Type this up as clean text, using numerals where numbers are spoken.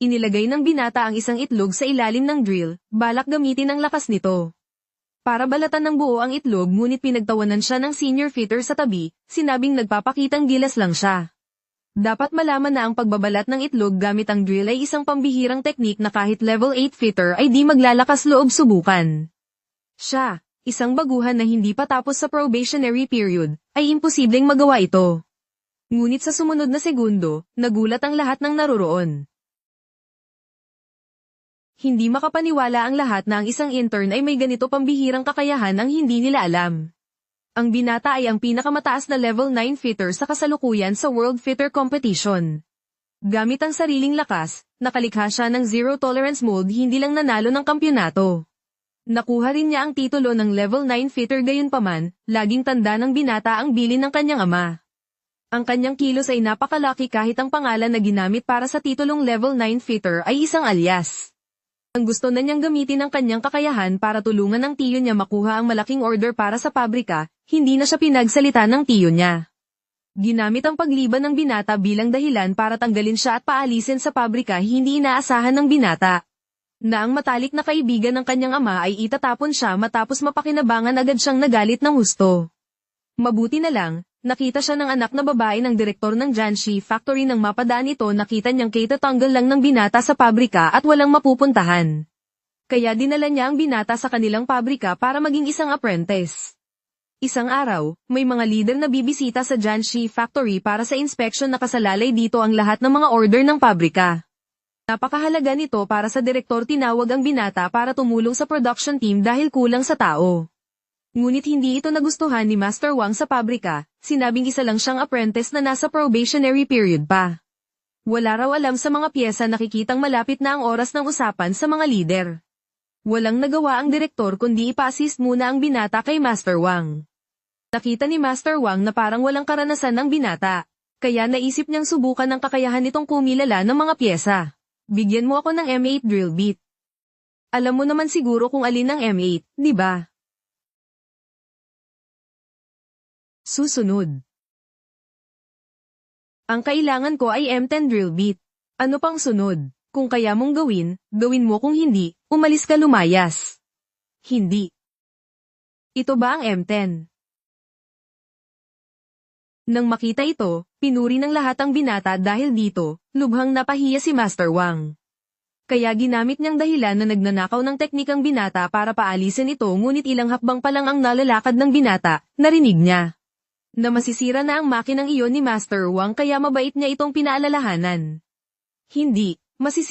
Inilagay ng binata ang isang itlog sa ilalim ng drill, balak gamitin ang lakas nito. Para balatan ng buo ang itlog ngunit pinagtawanan siya ng senior fitter sa tabi, sinabing nagpapakitang gilas lang siya. Dapat malaman na ang pagbabalat ng itlog gamit ang drill ay isang pambihirang teknik na kahit level 8 fitter ay di maglalakas loob subukan. Siya, isang baguhan na hindi pa tapos sa probationary period, ay imposibleng magawa ito. Ngunit sa sumunod na segundo, nagulat ang lahat ng naroroon. Hindi makapaniwala ang lahat na ang isang intern ay may ganito pambihirang kakayahan ang hindi nila alam. Ang binata ay ang pinakamataas na level 9 fitter sa kasalukuyan sa World Fitter Competition. Gamit ang sariling lakas, nakalikha siya ng zero tolerance mode hindi lang nanalo ng kampyonato. Nakuha rin niya ang titulo ng level 9 fitter gayunpaman, laging tanda ng binata ang bilin ng kanyang ama. Ang kanyang kilos ay napakalaki kahit ang pangalan na ginamit para sa titulong level 9 fitter ay isang alias. Ang gusto na niyang gamitin ang kanyang kakayahan para tulungan ang tiyo niya makuha ang malaking order para sa pabrika, hindi na siya pinagsalita ng tiyo niya. Ginamit ang pagliban ng binata bilang dahilan para tanggalin siya at paalisin sa pabrika hindi inaasahan ng binata. Na ang matalik na kaibigan ng kanyang ama ay itatapon siya matapos mapakinabangan agad siyang nagalit ng husto. Mabuti na lang, nakita siya ng anak na babae ng direktor ng Janshi Factory nang mapadaan ito nakita niyang kaitatanggal lang ng binata sa pabrika at walang mapupuntahan. Kaya dinala niya ang binata sa kanilang pabrika para maging isang apprentice. Isang araw, may mga leader na bibisita sa Janshi Factory para sa inspection na kasalalay dito ang lahat ng mga order ng pabrika. Napakahalaga nito para sa direktor tinawag ang binata para tumulong sa production team dahil kulang sa tao. Ngunit hindi ito nagustuhan ni Master Wang sa pabrika, sinabing isa lang siyang apprentice na nasa probationary period pa. Wala raw alam sa mga piyesa nakikitang malapit na ang oras ng usapan sa mga leader. Walang nagawa ang direktor kundi ipa-assist muna ang binata kay Master Wang. Nakita ni Master Wang na parang walang karanasan ng binata, kaya naisip niyang subukan ang kakayahan nitong kumilala ng mga piyesa. Bigyan mo ako ng M8 drill bit. Alam mo naman siguro kung alin ang M8, di ba? Susunod. Ang kailangan ko ay M10 drill bit. Ano pang sunod? Kung kaya mong gawin, gawin mo kung hindi, umalis ka lumayas. Hindi. Ito ba ang M10? Nang makita ito, pinuri ng lahat ang binata dahil dito, lubhang napahiya si Master Wang. Kaya ginamit niyang dahilan na nagnanakaw ng teknikang binata para paalisin ito ngunit ilang hakbang pa lang ang nalalakad ng binata, narinig niya. Na masisira na ang makinang iyon ni Master Wang kaya mabait niya itong pinaalalahanan. Hindi, masisira